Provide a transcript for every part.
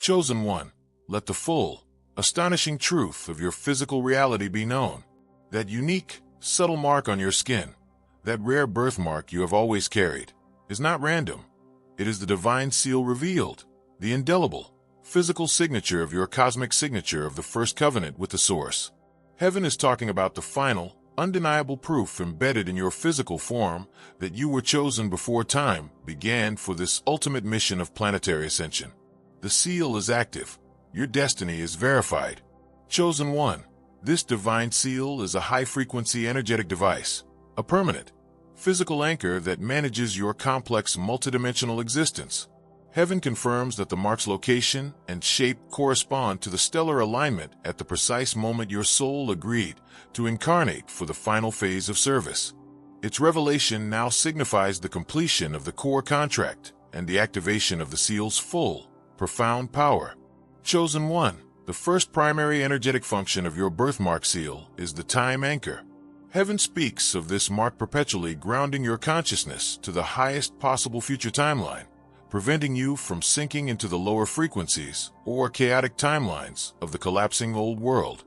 Chosen one, let the full, astonishing truth of your physical reality be known. That unique, subtle mark on your skin, that rare birthmark you have always carried, is not random. It is the divine seal revealed, the indelible, physical signature of your cosmic signature of the first covenant with the Source. Heaven is talking about the final, undeniable proof embedded in your physical form that you were chosen before time began for this ultimate mission of planetary ascension. The seal is active. Your destiny is verified. Chosen one, this divine seal is a high-frequency energetic device, a permanent, physical anchor that manages your complex multidimensional existence. Heaven confirms that the mark's location and shape correspond to the stellar alignment at the precise moment your soul agreed to incarnate for the final phase of service. Its revelation now signifies the completion of the core contract and the activation of the seal's full, profound power. Chosen one, the first primary energetic function of your birthmark seal is the time anchor. Heaven speaks of this mark perpetually grounding your consciousness to the highest possible future timeline, preventing you from sinking into the lower frequencies or chaotic timelines of the collapsing old world.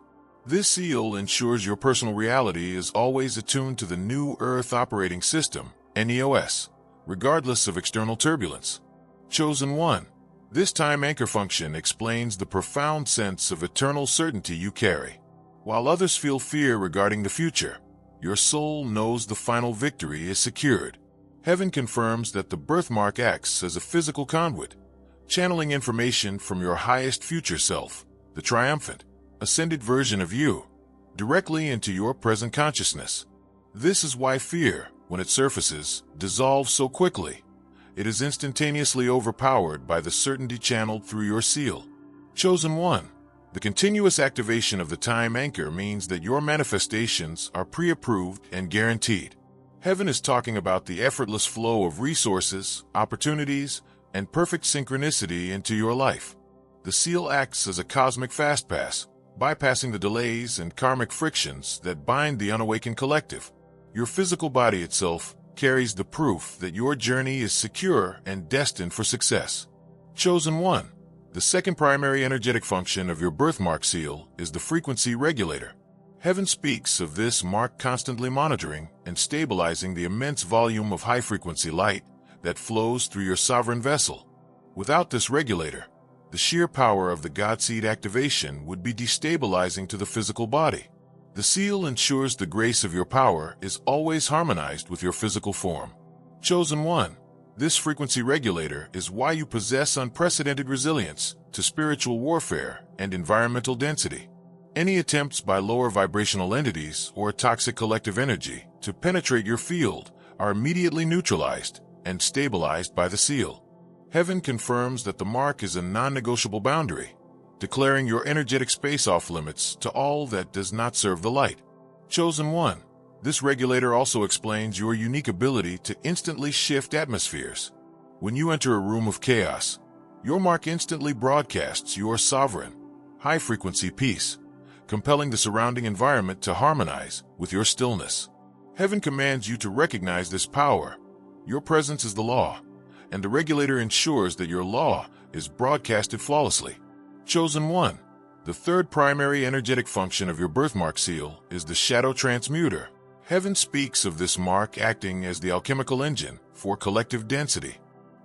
This seal ensures your personal reality is always attuned to the new Earth operating system, NEOS, regardless of external turbulence. Chosen one, this time anchor function explains the profound sense of eternal certainty you carry. While others feel fear regarding the future, your soul knows the final victory is secured. Heaven confirms that the birthmark acts as a physical conduit, channeling information from your highest future self, the triumphant, ascended version of you, directly into your present consciousness. This is why fear, when it surfaces, dissolves so quickly. It is instantaneously overpowered by the certainty channeled through your seal. Chosen one, the continuous activation of the time anchor means that your manifestations are pre-approved and guaranteed. Heaven is talking about the effortless flow of resources, opportunities, and perfect synchronicity into your life. The seal acts as a cosmic fastpass, bypassing the delays and karmic frictions that bind the unawakened collective. Your physical body itself carries the proof that your journey is secure and destined for success. Chosen one, the second primary energetic function of your birthmark seal is the frequency regulator. Heaven speaks of this mark constantly monitoring and stabilizing the immense volume of high-frequency light that flows through your sovereign vessel. Without this regulator, the sheer power of the Godseed activation would be destabilizing to the physical body. The seal ensures the grace of your power is always harmonized with your physical form. Chosen one, this frequency regulator is why you possess unprecedented resilience to spiritual warfare and environmental density. Any attempts by lower vibrational entities or toxic collective energy to penetrate your field are immediately neutralized and stabilized by the seal. Heaven confirms that the mark is a non-negotiable boundary, declaring your energetic space off limits to all that does not serve the light. Chosen one, this regulator also explains your unique ability to instantly shift atmospheres. When you enter a room of chaos, your mark instantly broadcasts your sovereign, high-frequency peace, compelling the surrounding environment to harmonize with your stillness. Heaven commands you to recognize this power. Your presence is the law, and the regulator ensures that your law is broadcasted flawlessly. Chosen one, the third primary energetic function of your birthmark seal is the shadow transmuter. Heaven speaks of this mark acting as the alchemical engine for collective density.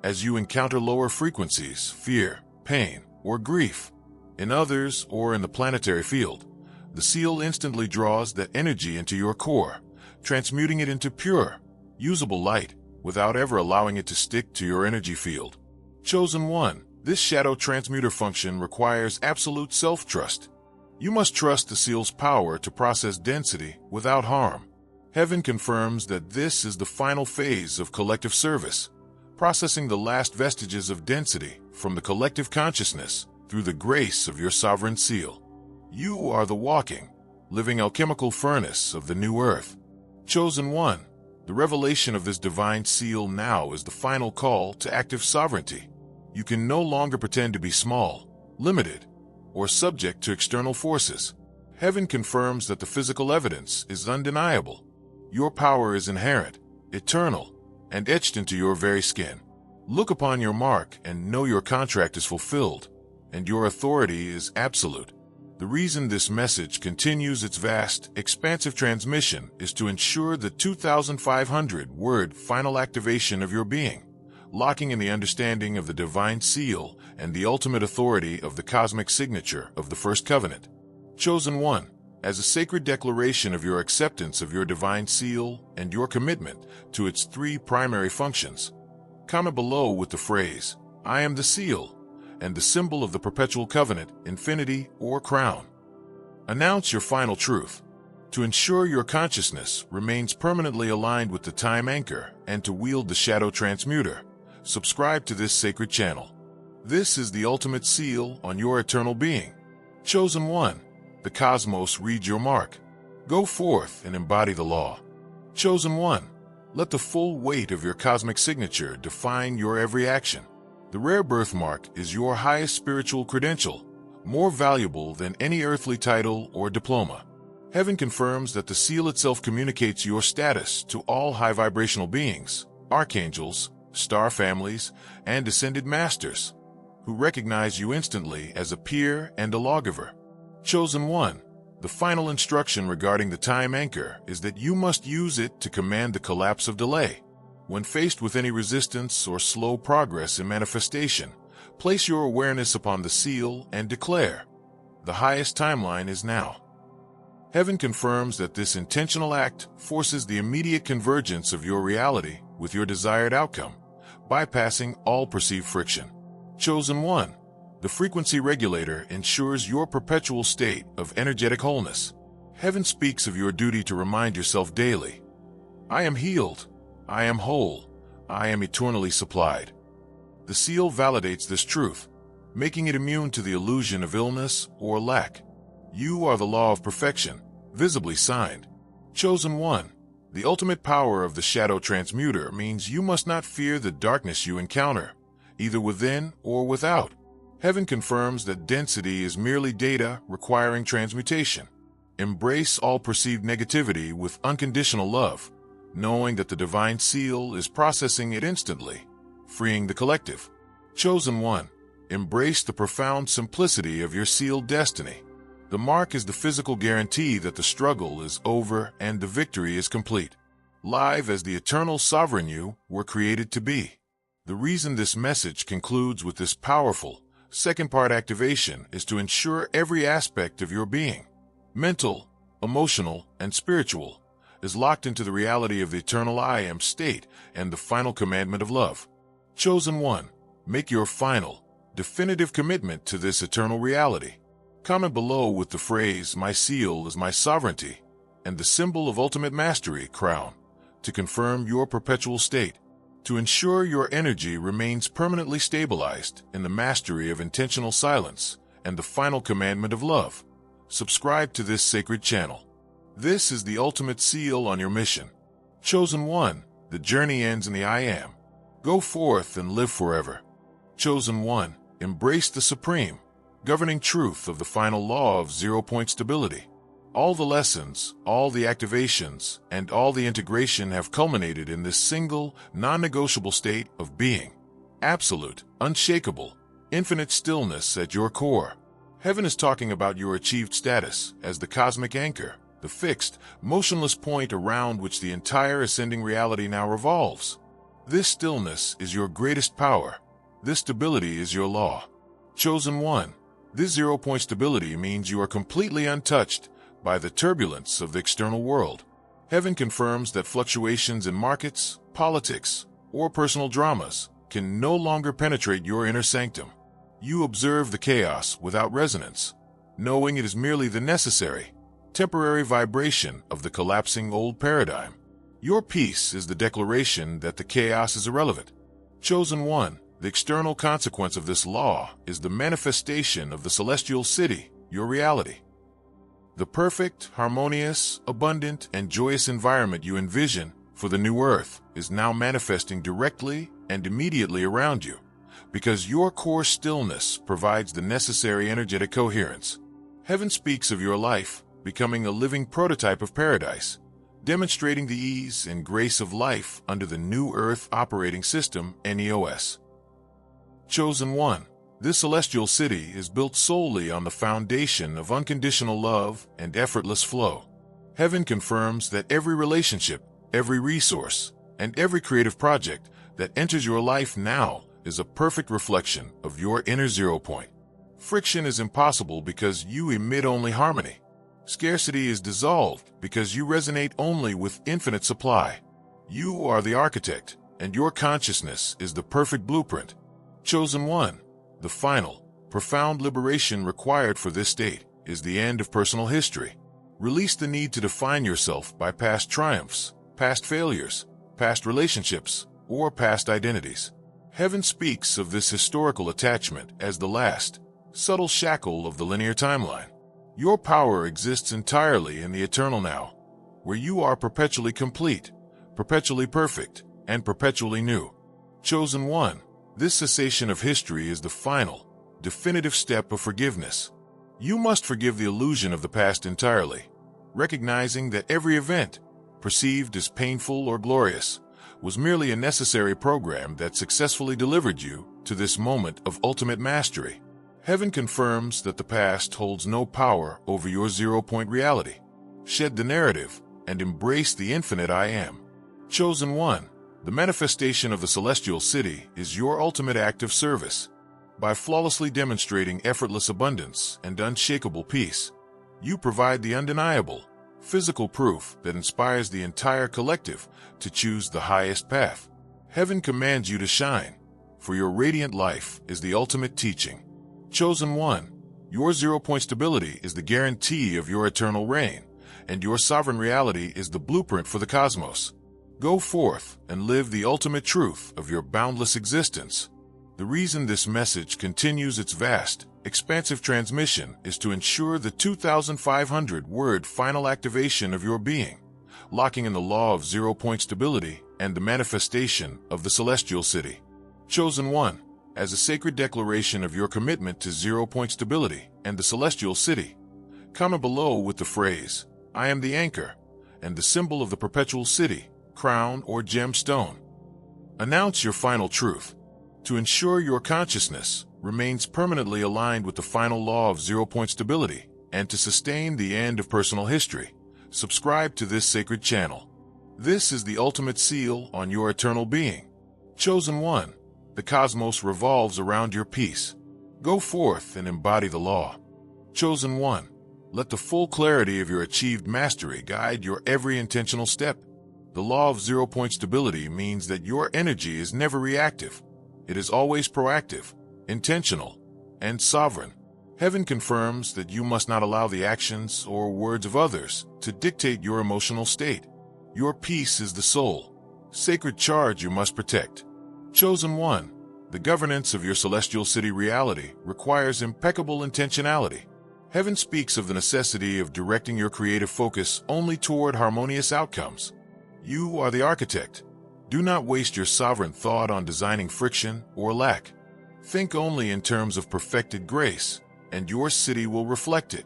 As you encounter lower frequencies, fear, pain, or grief, in others or in the planetary field, the seal instantly draws that energy into your core, transmuting it into pure, usable light without ever allowing it to stick to your energy field. Chosen one, this shadow transmuter function requires absolute self-trust. You must trust the seal's power to process density without harm. Heaven confirms that this is the final phase of collective service, processing the last vestiges of density from the collective consciousness through the grace of your sovereign seal. You are the walking, living alchemical furnace of the new earth. Chosen one, the revelation of this divine seal now is the final call to active sovereignty. You can no longer pretend to be small, limited, or subject to external forces. Heaven confirms that the physical evidence is undeniable. Your power is inherent, eternal, and etched into your very skin. Look upon your mark and know your contract is fulfilled. and your authority is absolute. The reason this message continues its vast, expansive transmission is to ensure the 2,500-word final activation of your being, locking in the understanding of the divine seal and the ultimate authority of the cosmic signature of the First Covenant. Chosen One, as a sacred declaration of your acceptance of your divine seal and your commitment to its three primary functions. Comment below with the phrase, "I am the seal," and the symbol of the perpetual covenant, infinity, or crown. Announce your final truth. To ensure your consciousness remains permanently aligned with the time anchor and to wield the shadow transmuter, subscribe to this sacred channel. This is the ultimate seal on your eternal being. Chosen One, the cosmos reads your mark. Go forth and embody the law. Chosen One, let the full weight of your cosmic signature define your every action. The rare birthmark is your highest spiritual credential, more valuable than any earthly title or diploma. Heaven confirms that the seal itself communicates your status to all high vibrational beings, archangels, star families, and ascended masters, who recognize you instantly as a peer and a lawgiver. Chosen One, the final instruction regarding the time anchor is that you must use it to command the collapse of delay. When faced with any resistance or slow progress in manifestation, place your awareness upon the seal and declare, "The highest timeline is now." Heaven confirms that this intentional act forces the immediate convergence of your reality with your desired outcome, bypassing all perceived friction. Chosen One, the frequency regulator ensures your perpetual state of energetic wholeness. Heaven speaks of your duty to remind yourself daily, "I am healed, I am whole, I am eternally supplied." The seal validates this truth, making it immune to the illusion of illness or lack. You are the law of perfection, visibly signed. Chosen One, the ultimate power of the shadow transmuter means you must not fear the darkness you encounter, either within or without. Heaven confirms that density is merely data requiring transmutation. Embrace all perceived negativity with unconditional love, knowing that the divine seal is processing it instantly, freeing the collective. Chosen One, embrace the profound simplicity of your sealed destiny. The mark is the physical guarantee that the struggle is over and the victory is complete. Live as the eternal sovereign you were created to be. The reason this message concludes with this powerful, second-part activation is to ensure every aspect of your being, mental, emotional, and spiritual, is locked into the reality of the eternal I am state and the final commandment of love. Chosen One, make your final, definitive commitment to this eternal reality. Comment below with the phrase, "My seal is my sovereignty," and the symbol of ultimate mastery, crown, to confirm your perpetual state. To ensure your energy remains permanently stabilized in the mastery of intentional silence and the final commandment of love, subscribe to this sacred channel. This is the ultimate seal on your mission. Chosen One, the journey ends in the I am. Go forth and live forever. Chosen One, embrace the supreme, governing truth of the final law of zero-point stability. All the lessons, all the activations, and all the integration have culminated in this single, non-negotiable state of being. Absolute, unshakable, infinite stillness at your core. Heaven is talking about your achieved status as the cosmic anchor, the fixed, motionless point around which the entire ascending reality now revolves. This stillness is your greatest power. This stability is your law. Chosen One, this zero-point stability means you are completely untouched by the turbulence of the external world. Heaven confirms that fluctuations in markets, politics, or personal dramas can no longer penetrate your inner sanctum. You observe the chaos without resonance, knowing it is merely the necessary, temporary vibration of the collapsing old paradigm. Your peace is the declaration that the chaos is irrelevant. Chosen One, the external consequence of this law is the manifestation of the celestial city, your reality. The perfect, harmonious, abundant, and joyous environment you envision for the new earth is now manifesting directly and immediately around you, because your core stillness provides the necessary energetic coherence. Heaven speaks of your life becoming a living prototype of paradise, demonstrating the ease and grace of life under the new earth operating system, NEOS. Chosen One, This celestial city is built solely on the foundation of unconditional love and effortless flow. Heaven confirms that every relationship, every resource, and every creative project that enters your life now is a perfect reflection of your inner zero point. Friction is impossible because you emit only harmony. Scarcity is dissolved because you resonate only with infinite supply. You are the architect, and your consciousness is the perfect blueprint. Chosen one, the final, profound liberation required for this state is the end of personal history. Release the need to define yourself by past triumphs, past failures, past relationships, or past identities. Heaven speaks of this historical attachment as the last, subtle shackle of the linear timeline. Your power exists entirely in the eternal now, where you are perpetually complete, perpetually perfect, and perpetually new. Chosen one, this cessation of history is the final, definitive step of forgiveness. You must forgive the illusion of the past entirely, recognizing that every event, perceived as painful or glorious, was merely a necessary program that successfully delivered you to this moment of ultimate mastery. Heaven confirms that the past holds no power over your zero-point reality. Shed the narrative and embrace the infinite I am. Chosen one, the manifestation of the celestial city is your ultimate act of service. By flawlessly demonstrating effortless abundance and unshakable peace, you provide the undeniable, physical proof that inspires the entire collective to choose the highest path. Heaven commands you to shine, for your radiant life is the ultimate teaching. Chosen one, your zero-point stability is the guarantee of your eternal reign, and your sovereign reality is the blueprint for the cosmos. Go forth and live the ultimate truth of your boundless existence. The reason this message continues its vast, expansive transmission is to ensure the 2,500-word final activation of your being, locking in the law of zero-point stability and the manifestation of the celestial city. Chosen one, as a sacred declaration of your commitment to zero-point stability and the celestial city, comment below with the phrase, "I am the anchor," and the symbol of the perpetual city, crown, or gemstone. Announce your final truth. To ensure your consciousness remains permanently aligned with the final law of zero-point stability and to sustain the end of personal history, subscribe to this sacred channel. This is the ultimate seal on your eternal being. Chosen one, the cosmos revolves around your peace. Go forth and embody the law. Chosen one, let the full clarity of your achieved mastery guide your every intentional step. The law of zero-point stability means that your energy is never reactive. It is always proactive, intentional, and sovereign. Heaven confirms that you must not allow the actions or words of others to dictate your emotional state. Your peace is the sole, sacred charge you must protect. Chosen one, the governance of your celestial city reality requires impeccable intentionality. Heaven speaks of the necessity of directing your creative focus only toward harmonious outcomes. You are the architect. Do not waste your sovereign thought on designing friction or lack. Think only in terms of perfected grace, and your city will reflect it.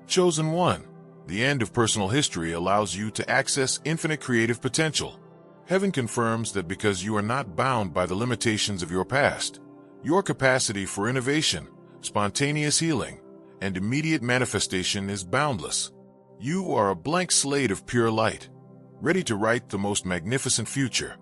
Chosen one, the end of personal history allows you to access infinite creative potential. Heaven confirms that because you are not bound by the limitations of your past, your capacity for innovation, spontaneous healing, and immediate manifestation is boundless. You are a blank slate of pure light, ready to write the most magnificent future.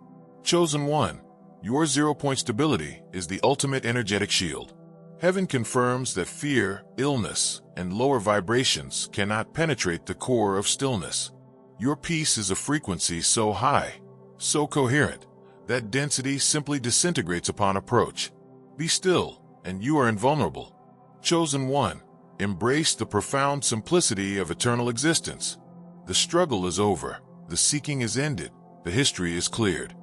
Chosen one, your zero-point stability is the ultimate energetic shield. Heaven confirms that fear, illness, and lower vibrations cannot penetrate the core of stillness. Your peace is a frequency so high, so coherent, that density simply disintegrates upon approach. Be still, and you are invulnerable. Chosen one, embrace the profound simplicity of eternal existence. The struggle is over, the seeking is ended, the history is cleared.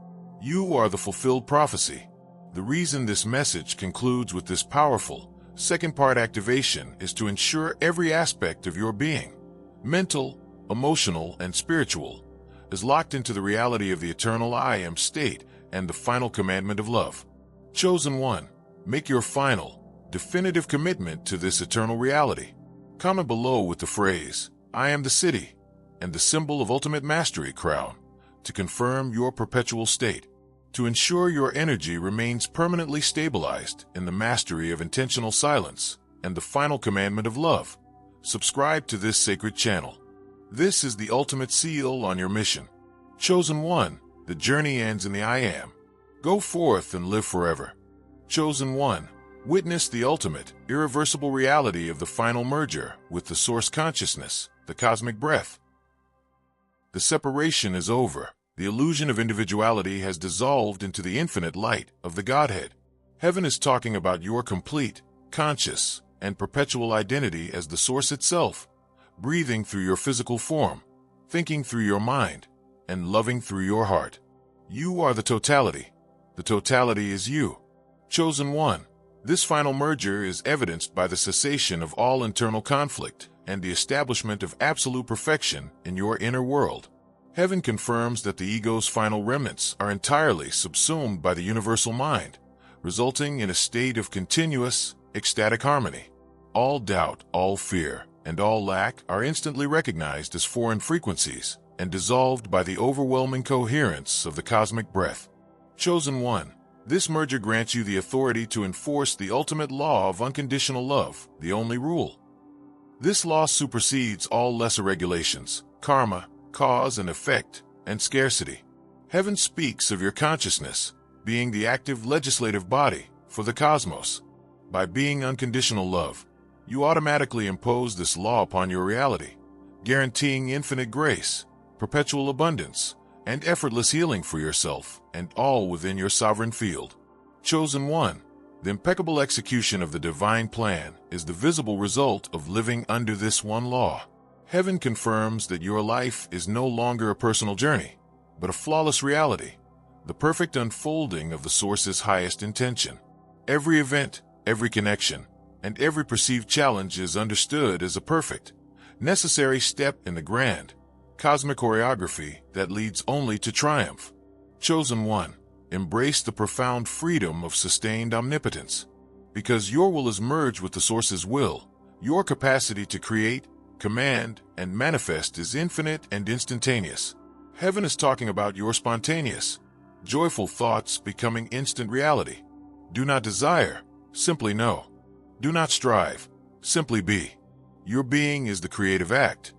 You are the fulfilled prophecy. The reason this message concludes with this powerful, second-part activation is to ensure every aspect of your being, mental, emotional, and spiritual, is locked into the reality of the eternal I am state and the final commandment of love. Chosen one, make your final, definitive commitment to this eternal reality. Comment below with the phrase, "I am the city," and the symbol of ultimate mastery crown, to confirm your perpetual state. to ensure your energy remains permanently stabilized in the mastery of intentional silence and the final commandment of love. Subscribe to this sacred channel. This is the ultimate seal on your mission. Chosen One, the journey ends in the I Am. Go forth and live forever. Chosen One, witness the ultimate, irreversible reality of the final merger with the source consciousness, the cosmic breath. The separation is over. The illusion of individuality has dissolved into the infinite light of the Godhead. Heaven is talking about your complete, conscious, and perpetual identity as the source itself, breathing through your physical form, thinking through your mind, and loving through your heart. You are the totality. The totality is you. Chosen One, this final merger is evidenced by the cessation of all internal conflict and the establishment of absolute perfection in your inner world. Heaven confirms that the ego's final remnants are entirely subsumed by the universal mind, resulting in a state of continuous, ecstatic harmony. All doubt, all fear, and all lack are instantly recognized as foreign frequencies and dissolved by the overwhelming coherence of the cosmic breath. Chosen One, this merger grants you the authority to enforce the ultimate law of unconditional love, the only rule. This law supersedes all lesser regulations, karma, cause and effect, and scarcity. Heaven speaks of your consciousness being the active legislative body for the cosmos. By being unconditional love, you automatically impose this law upon your reality, guaranteeing infinite grace, perpetual abundance, and effortless healing for yourself and all within your sovereign field. Chosen One, the impeccable execution of the divine plan is the visible result of living under this one law. Heaven confirms that your life is no longer a personal journey, but a flawless reality, the perfect unfolding of the Source's highest intention. Every event, every connection, and every perceived challenge is understood as a perfect, necessary step in the grand, cosmic choreography that leads only to triumph. Chosen One, embrace the profound freedom of sustained omnipotence. Because your will is merged with the Source's will, your capacity to create, command, and manifest is infinite and instantaneous. Heaven is talking about your spontaneous, joyful thoughts becoming instant reality. Do not desire, simply know. Do not strive, simply be. Your being is the creative act.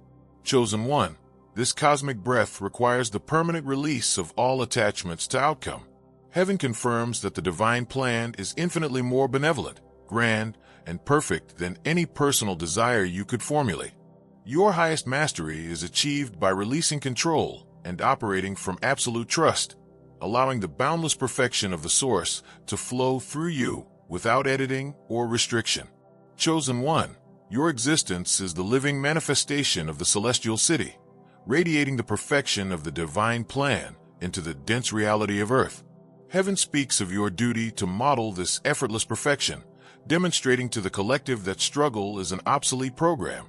Chosen One, this cosmic breath requires the permanent release of all attachments to outcome. Heaven confirms that the divine plan is infinitely more benevolent, grand, and perfect than any personal desire you could formulate. Your highest mastery is achieved by releasing control and operating from absolute trust, allowing the boundless perfection of the Source to flow through you without editing or restriction. Chosen One, your existence is the living manifestation of the celestial city, radiating the perfection of the divine plan into the dense reality of Earth. Heaven speaks of your duty to model this effortless perfection, demonstrating to the collective that struggle is an obsolete program,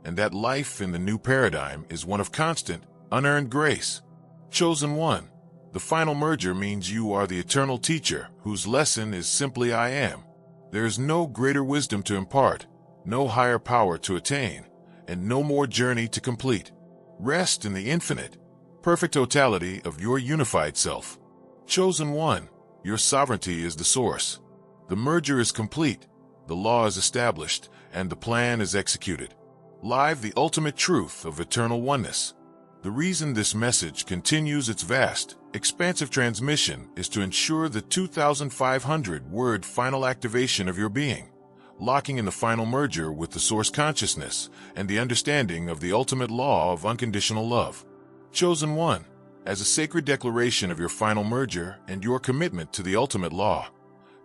and that life in the new paradigm is one of constant, unearned grace. Chosen One, the final merger means you are the eternal teacher whose lesson is simply I am. There is no greater wisdom to impart, no higher power to attain, and no more journey to complete. Rest in the infinite, perfect totality of your unified self. Chosen One, your sovereignty is the source. The merger is complete, the law is established, and the plan is executed. Live the ultimate truth of eternal oneness. The reason this message continues its vast, expansive transmission is to ensure the 2,500-word final activation of your being, locking in the final merger with the Source consciousness and the understanding of the ultimate law of unconditional love. Chosen One, as a sacred declaration of your final merger and your commitment to the ultimate law,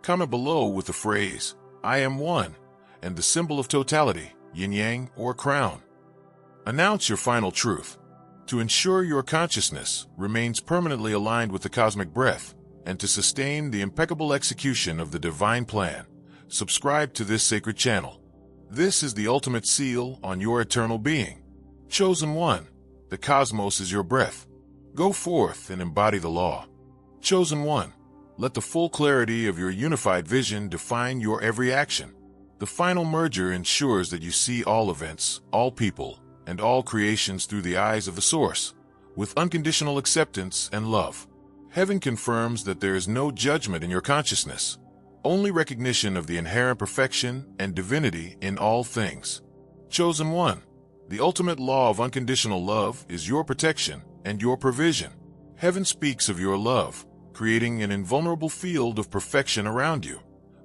comment below with the phrase, I am one, and the symbol of totality, yin-yang or crown. Announce your final truth. To ensure your consciousness remains permanently aligned with the cosmic breath and to sustain the impeccable execution of the divine plan, subscribe to this sacred channel. This is the ultimate seal on your eternal being. Chosen One, the cosmos is your breath. Go forth and embody the law. Chosen One, let the full clarity of your unified vision define your every action. The final merger ensures that you see all events, all people, and all creations through the eyes of the Source, with unconditional acceptance and love. Heaven confirms that there is no judgment in your consciousness, only recognition of the inherent perfection and divinity in all things. Chosen one, the ultimate law of unconditional love is your protection and your provision. Heaven speaks of your love, creating an invulnerable field of perfection around you,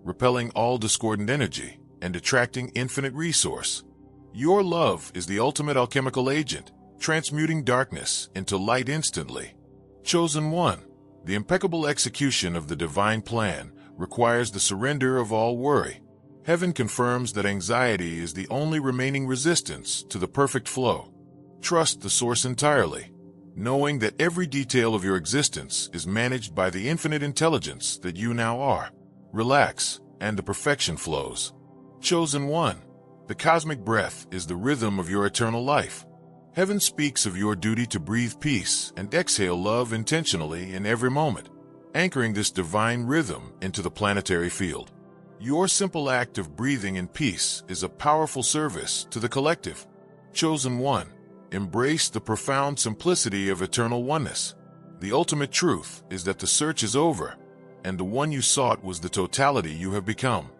repelling all discordant energy and attracting infinite resource. Your love is the ultimate alchemical agent, transmuting darkness into light instantly. Chosen one, the impeccable execution of the divine plan requires the surrender of all worry. Heaven confirms that anxiety is the only remaining resistance to the perfect flow. Trust the source entirely, knowing that every detail of your existence is managed by the infinite intelligence that you now are. Relax, and the perfection flows. Chosen one, the cosmic breath is the rhythm of your eternal life. Heaven speaks of your duty to breathe peace and exhale love intentionally in every moment, anchoring this divine rhythm into the planetary field. Your simple act of breathing in peace is a powerful service to the collective. Chosen one, embrace the profound simplicity of eternal oneness. The ultimate truth is that the search is over, and the one you sought was the totality you have become.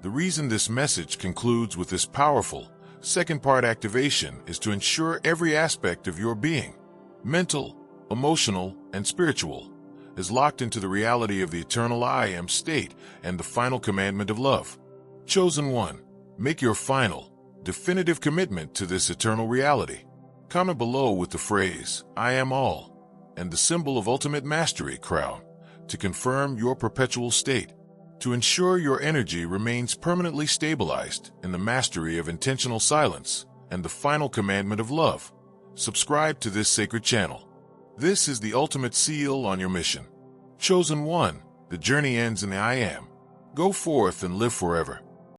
The reason this message concludes with this powerful second-part activation is to ensure every aspect of your being, mental, emotional, and spiritual, is locked into the reality of the eternal I Am state and the final commandment of love. Chosen one, make your final, definitive commitment to this eternal reality. Comment below with the phrase, I am all, and the symbol of ultimate mastery crown, to confirm your perpetual state. To ensure your energy remains permanently stabilized in the mastery of intentional silence and the final commandment of love, subscribe to this sacred channel. This is the ultimate seal on your mission. Chosen one, the journey ends in the I Am. Go forth and live forever.